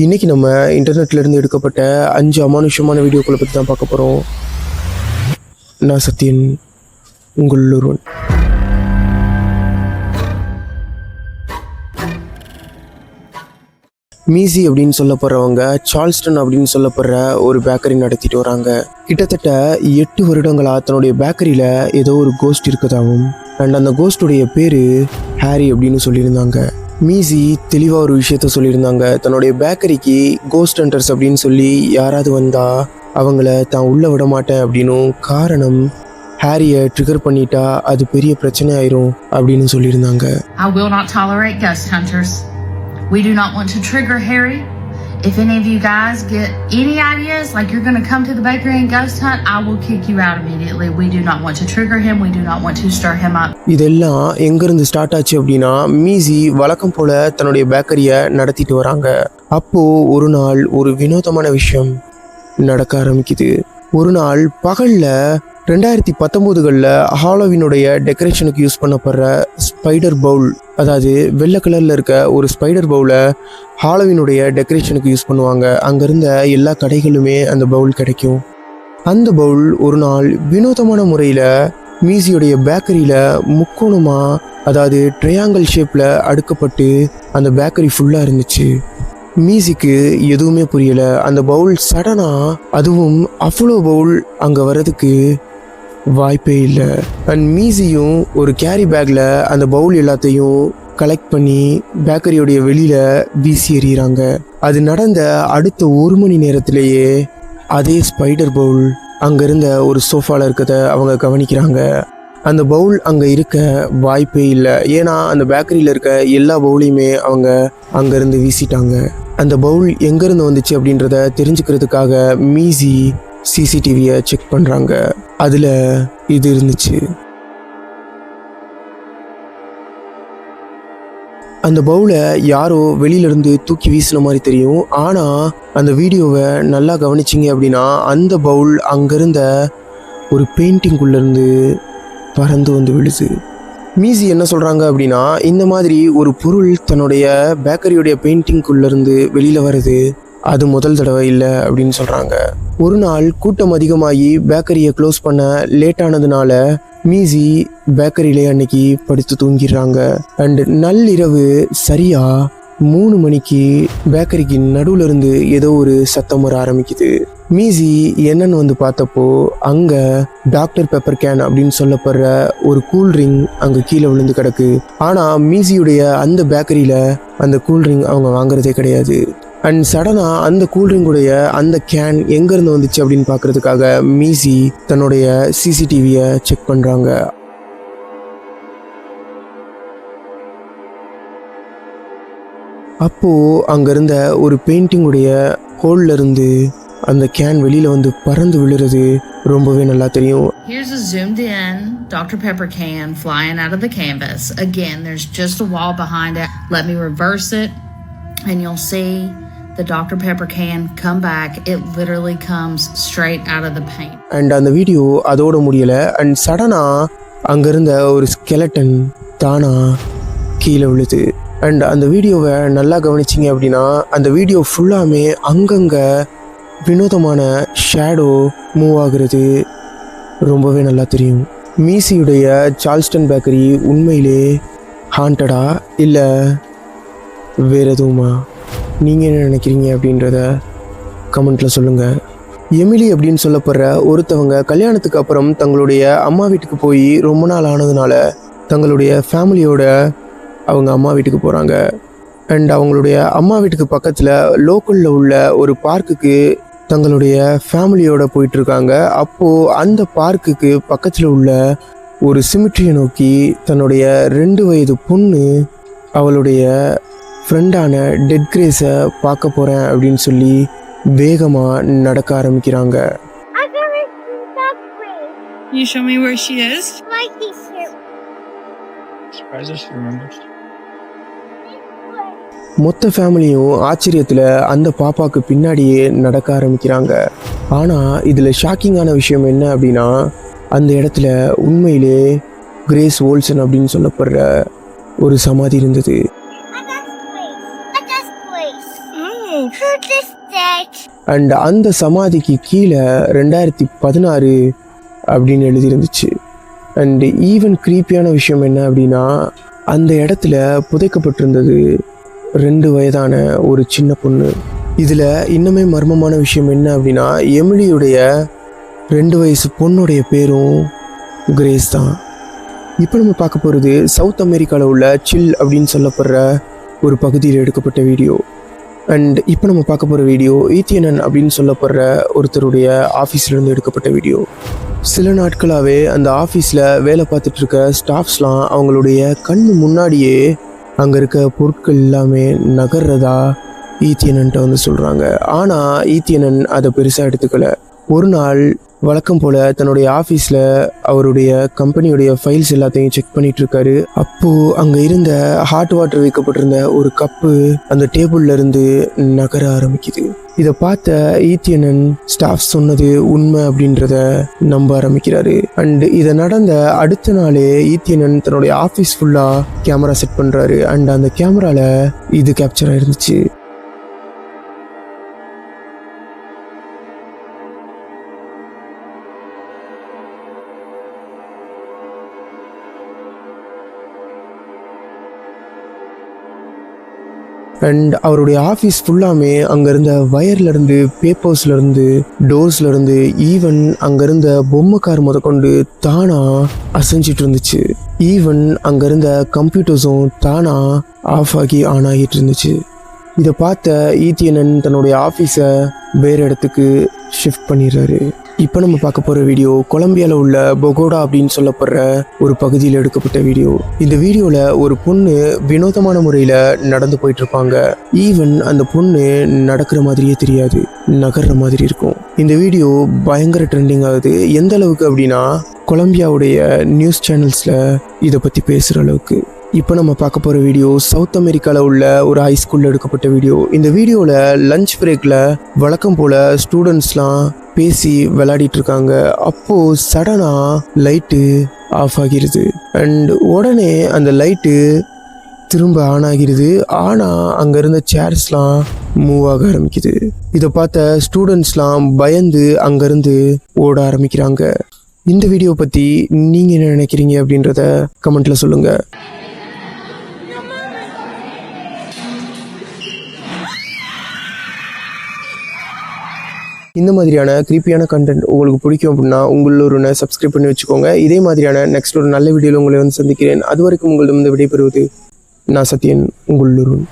இன்றைக்கி நம்ம இன்டர்நெட்லேருந்து எடுக்கப்பட்ட 5 அமானுஷமான வீடியோக்களை பற்றி தான் பார்க்க போகிறோம். நான் சத்யன், உங்கள் ஒருவன். மீசி அப்படின்னு சொல்லப்படுறவங்க சார்ல்ஸ்டன் அப்படின்னு சொல்லப்படுற ஒரு பேக்கரி நடத்திட்டு வராங்க. கிட்டத்தட்ட 8 வருடங்களாக தன்னுடைய பேக்கரியில் ஏதோ ஒரு கோஸ்ட் இருக்கதாகவும் அண்ட் அந்த கோஸ்டுடைய பேர் ஹாரி அப்படின்னு சொல்லியிருந்தாங்க. மீசி தெளிவாக ஒரு விஷயத்த சொல்லியிருந்தாங்க. தன்னுடைய பேக்கரிக்கு கோஸ்ட் ஹண்டர்ஸ் அப்படின்னு சொல்லி யாராவது வந்தால் அவங்கள தான் உள்ளே விட மாட்டேன் அப்படின்னும், காரணம் ஹாரியை ட்ரிகர் பண்ணிட்டா அது பெரிய பிரச்சனை ஆயிரும் அப்படின்னு சொல்லியிருந்தாங்க. I will not tolerate ghost hunters. We do not want to trigger Harry. If any of you guys get any ideas like you're going to come to the bakery and ghost hunt, I will kick you out immediately. We do not want to trigger him. We do not want to stir him up. இதெல்லாம் எங்கேருந்து start ஆச்சு அப்படின்னா, மீசி வழக்கம் போல் தன்னுடைய பேக்கரியை நடத்திட்டு வராங்க. அப்போது ஒரு நாள் ஒரு வினோதமான விஷயம் நடக்க ஆரம்பிக்குது. ஒரு நாள் பகலில் 2019களில் ஹாலோவினுடைய டெக்கரேஷனுக்கு யூஸ் பண்ணப்படுற ஸ்பைடர் பவுல், அதாவது வெள்ளை கலரில் இருக்க ஒரு ஸ்பைடர் பவுலை ஹாலோவினுடைய டெக்கரேஷனுக்கு யூஸ் பண்ணுவாங்க. அங்கே இருந்த எல்லா கடைகளுமே அந்த பவுல் கிடைக்கும். அந்த பவுல் ஒரு நாள் வினோதமான முறையில் மீசியுடைய பேக்கரியில் முக்கோணமாக, அதாவது ட்ரையாங்கிள் ஷேப்பில் அடுக்கப்பட்டு அந்த பேக்கரி ஃபுல்லாக இருந்துச்சு. மீசிக்கு எதுவுமே புரியலை. அந்த பவுல் சடனாக, அதுவும் அவ்வளோ பவுல் அங்கே வர்றதுக்கு வாய்ப்பே இல்லை. அண்ட் மீசியும் ஒரு கேரி பேக்கில் அந்த பவுல் எல்லாத்தையும் கலெக்ட் பண்ணி பேக்கரியோடைய வெளியில் வீசி எறிகிறாங்க. அது நடந்த அடுத்த 1 மணி நேரத்திலேயே அதே ஸ்பைடர் பவுல் அங்கே இருந்த ஒரு சோஃபாவில் இருக்கிறத அவங்க கவனிக்கிறாங்க. அந்த பவுல் அங்கே இருக்க வாய்ப்பே இல்லை. ஏன்னா அந்த பேக்கரியில் இருக்க எல்லா பவுலையுமே அவங்க அங்கேருந்து வீசிட்டாங்க. அந்த பவுல் எங்கேருந்து வந்துச்சு அப்படின்றத தெரிஞ்சுக்கிறதுக்காக மீசி சிசிடிவியை செக் பண்ணுறாங்க. அதில் இது இருந்துச்சு. அந்த பவுலை யாரோ வெளியிலேருந்து தூக்கி வீசின மாதிரி தெரியும். ஆனால் அந்த வீடியோவை நல்லா கவனிச்சிங்க அப்படின்னா, அந்த பவுல் அங்கேருந்த ஒரு பெயிண்டிங்குள்ளேருந்து பறந்து வந்து விழுது. மீசி என்ன சொல்கிறாங்க அப்படின்னா, இந்த மாதிரி ஒரு பொருள் தன்னுடைய பேக்கரியுடைய பெயிண்டிங்குள்ளேருந்து வெளியில் வருது, அது முதல் தடவை இல்லை அப்படின்னு சொல்கிறாங்க. ஒரு நாள் கூட்டம் அதிகமாகி பேக்கரியை க்ளோஸ் பண்ண லேட் ஆனதுனால மீசி பேக்கரியிலே அன்னைக்கு படுத்து தூங்கிடுறாங்க. அண்ட் நள்ளிரவு சரியாக 3 மணிக்கு பேக்கரிக்கு நடுவில் இருந்து ஏதோ ஒரு சத்தம் வர ஆரம்பிக்குது. மீசி என்னன்னு வந்து பார்த்தப்போ அங்கே டாக்டர் பெப்பர் கேன் அப்படின்னு சொல்லப்படுற ஒரு கூல்ட்ரிங்க் அங்கே கீழே விழுந்து கிடக்கு. ஆனால் மீசியுடைய அந்த பேக்கரியில் அந்த கூல்ட்ரிங்க் அவங்க வாங்குறதே கிடையாது. அண்ட் சடனாக அந்த கூல்ட்ரிங்குடைய அந்த கேன் எங்கேருந்து வந்துச்சு அப்படின்னு பார்க்குறதுக்காக மீசி தன்னுடைய சிசிடிவியை செக் பண்ணுறாங்க. அப்போது அங்கே இருந்த ஒரு பெயிண்டிங்குடைய ஹோல்லேருந்து அந்த கேன் வெளியில் வந்து பறந்து விழுறது ரொம்பவே நல்லா தெரியும். Here's a zoomed in Dr. Pepper can flying out of the canvas. Again, there's just a wall behind it. Let me reverse it and you'll see the Dr. Pepper can come back. It literally comes straight out of the paint. And அந்த video அதோட முடியலை. And சடனாக அங்கே இருந்த ஒரு skeleton தானா கீழே விழுது. அண்ட் அந்த வீடியோவை நல்லா கவனிச்சிங்க அப்படின்னா, அந்த வீடியோ ஃபுல்லாமே அங்கங்கே வினோதமான ஷேடோ மூவ் ஆகுறது ரொம்பவே நல்லா தெரியும். மீசியுடைய சார்ல்ஸ்டன் பேக்கரி உண்மையிலே ஹாண்டடா இல்லை வேறு எதுவுமா? நீங்கள் என்ன நினைக்கிறீங்க அப்படின்றத கமெண்ட்டில் சொல்லுங்கள். எமிலி அப்படின்னு சொல்லப்படுற ஒருத்தவங்க கல்யாணத்துக்கு அப்புறம் தங்களுடைய அம்மா வீட்டுக்கு போய் ரொம்ப நாள் ஆனதுனால தங்களுடைய ஃபேமிலியோட அவங்க அம்மா வீட்டுக்கு போகிறாங்க. அண்ட் அவங்களுடைய அம்மா வீட்டுக்கு பக்கத்தில் லோக்கலில் உள்ள ஒரு பார்க்குக்கு தங்களுடைய ஃபேமிலியோட போயிட்டுருக்காங்க. அப்போது அந்த பார்க்குக்கு பக்கத்தில் உள்ள ஒரு சிமிட்ரியை நோக்கி தன்னுடைய 2 வயது பொண்ணு அவளுடைய ஃப்ரெண்டான டெட் கிரேஸை பார்க்க போகிறேன் அப்படின்னு சொல்லி வேகமாக நடக்க ஆரம்பிக்கிறாங்க. You show me where she is? Like this here. Surprised if she remembers. மொத்த ஃபேமிலியும் ஆச்சரியத்தில் அந்த பாப்பாவுக்கு பின்னாடியே நடக்க ஆரம்பிக்கிறாங்க. ஆனால் இதில் ஷாக்கிங்கான விஷயம் என்ன அப்படின்னா, அந்த இடத்துல உண்மையிலே கிரேஸ் ஓல்சன் அப்படின்னு சொல்லப்படுற ஒரு சமாதி இருந்தது. அண்ட் அந்த சமாதிக்கு கீழே 2016 அப்படின்னு எழுதியிருந்துச்சு. அண்ட் ஈவன் க்ரீப்பியான விஷயம் என்ன அப்படின்னா, அந்த இடத்துல புதைக்கப்பட்டிருந்தது 2 வயதான ஒரு சின்ன பொண்ணு. இதில் இன்னுமே மர்மமான விஷயம் என்ன அப்படின்னா, எமிலியுடைய 2 வயசு பொண்ணுடைய பேரும் கிரேஸ் தான். இப்போ நம்ம பார்க்க போகிறது சவுத் அமெரிக்காவில் உள்ள சில் அப்படின்னு சொல்லப்படுற ஒரு பகுதியில் எடுக்கப்பட்ட வீடியோ. அண்ட் இப்போ நம்ம பார்க்க போகிற வீடியோ ஈத்தியனன் அப்படின்னு சொல்லப்படுற ஒருத்தருடைய ஆஃபீஸ்லேருந்து எடுக்கப்பட்ட வீடியோ. சில நாட்களாகவே அந்த ஆஃபீஸில் வேலை பார்த்துட்ருக்க ஸ்டாஃப்ஸ்லாம் அவங்களுடைய கண் முன்னாடியே அங்கே இருக்க பொருட்கள் எல்லாமே நகர்றதா ஈத்தியனன்ட்ட வந்து சொல்கிறாங்க. ஆனால் ஈத்தியனன் அதை பெருசாக எடுத்துக்கல. ஒரு நாள் வழக்கம் போல் தன்னுடைய ஆஃபீஸில் அவருடைய கம்பெனியுடைய ஃபைல்ஸ் எல்லாத்தையும் செக் பண்ணிட்டு இருக்காரு. அப்போது அங்கே இருந்த ஹாட் வாட்டர் வைக்கப்பட்டிருந்த ஒரு கப்பு அந்த டேபிள்ல இருந்து நகர ஆரம்பிக்குது. இதை பார்த்த ஈத்தியனன் ஸ்டாஃப் சொன்னது உண்மை அப்படின்றத நம்ப ஆரம்பிக்கிறாரு. அண்ட் இதை நடந்த அடுத்த நாளே ஈத்தியனன் தன்னுடைய ஆஃபீஸ் ஃபுல்லாக கேமரா செட் பண்ணுறாரு. அண்ட் அந்த கேமராவில் இது கேப்சர் ஆயிருந்துச்சு. அண்ட் அவருடைய ஆஃபீஸ் ஃபுல்லாமே அங்கே இருந்த வயர்லேருந்து, பேப்பர்ஸ்லேருந்து, டோர்ஸ்லேருந்து, ஈவன் அங்கே இருந்த பொம்மை கார் முதற்கொண்டு தானாக அசைஞ்சிட்டு இருந்துச்சு. ஈவன் அங்கே இருந்த கம்ப்யூட்டர்ஸும் தானாக ஆஃப் ஆகி ஆன் ஆகிட்டு இருந்துச்சு. இதை பார்த்த ஈத்தியனன் தன்னுடைய ஆஃபீஸை வேறு இடத்துக்கு ஷிஃப்ட் பண்ணிடுறாரு. இப்போ நம்ம பார்க்க போகிற வீடியோ கொலம்பியாவில் உள்ள பொகோடா அப்படின்னு சொல்லப்படுற ஒரு பகுதியில் எடுக்கப்பட்ட வீடியோ. இந்த வீடியோவில் ஒரு பொண்ணு வினோதமான முறையில் நடந்து போயிட்டு இருப்பாங்க. ஈவன் அந்த பொண்ணு நடக்கிற மாதிரியே தெரியாது, நகர்ற மாதிரி இருக்கும். இந்த வீடியோ பயங்கர ட்ரெண்டிங் ஆகுது. எந்த அளவுக்கு அப்படின்னா, கொலம்பியாவுடைய நியூஸ் சேனல்ஸில் இதை பற்றி பேசுகிற அளவுக்கு. இப்போ நம்ம பார்க்க போகிற வீடியோ சவுத் அமெரிக்காவில் உள்ள ஒரு ஹைஸ்கூலில் எடுக்கப்பட்ட வீடியோ. இந்த வீடியோவில் லஞ்ச் பிரேக்கில் வழக்கம் போல் ஸ்டூடெண்ட்ஸ்லாம் பேசி விளையாடிட்டு இருக்காங்க. அப்போது சடனாக லைட்டு ஆஃப் ஆகிருது. அண்ட் உடனே அந்த லைட்டு திரும்ப ஆன் ஆகிருது. ஆனால் அங்கே இருந்த சேர்ஸ்லாம் மூவ் ஆக ஆரம்பிக்குது. இதை பார்த்த ஸ்டூடெண்ட்ஸ்லாம் பயந்து அங்கேருந்து ஓட ஆரம்பிக்கிறாங்க. இந்த வீடியோ பற்றி நீங்கள் என்ன நினைக்கிறீங்க அப்படின்றத கமெண்ட்டில் சொல்லுங்கள். இந்த மாதிரியான க்ரீப்பியான கண்டென்ட் உங்களுக்கு பிடிக்கும் அப்படின்னா உங்களூருன்னு சப்ஸ்கிரைப் பண்ணி வச்சுக்கோங்க. இதே மாதிரியான நெக்ஸ்ட் ஒரு நல்ல வீடியோவில் உங்களை வந்து சந்திக்கிறேன். அது வரைக்கும் உங்களிடம் விடைபெறுவது நான் சத்யன், உங்களூருன்.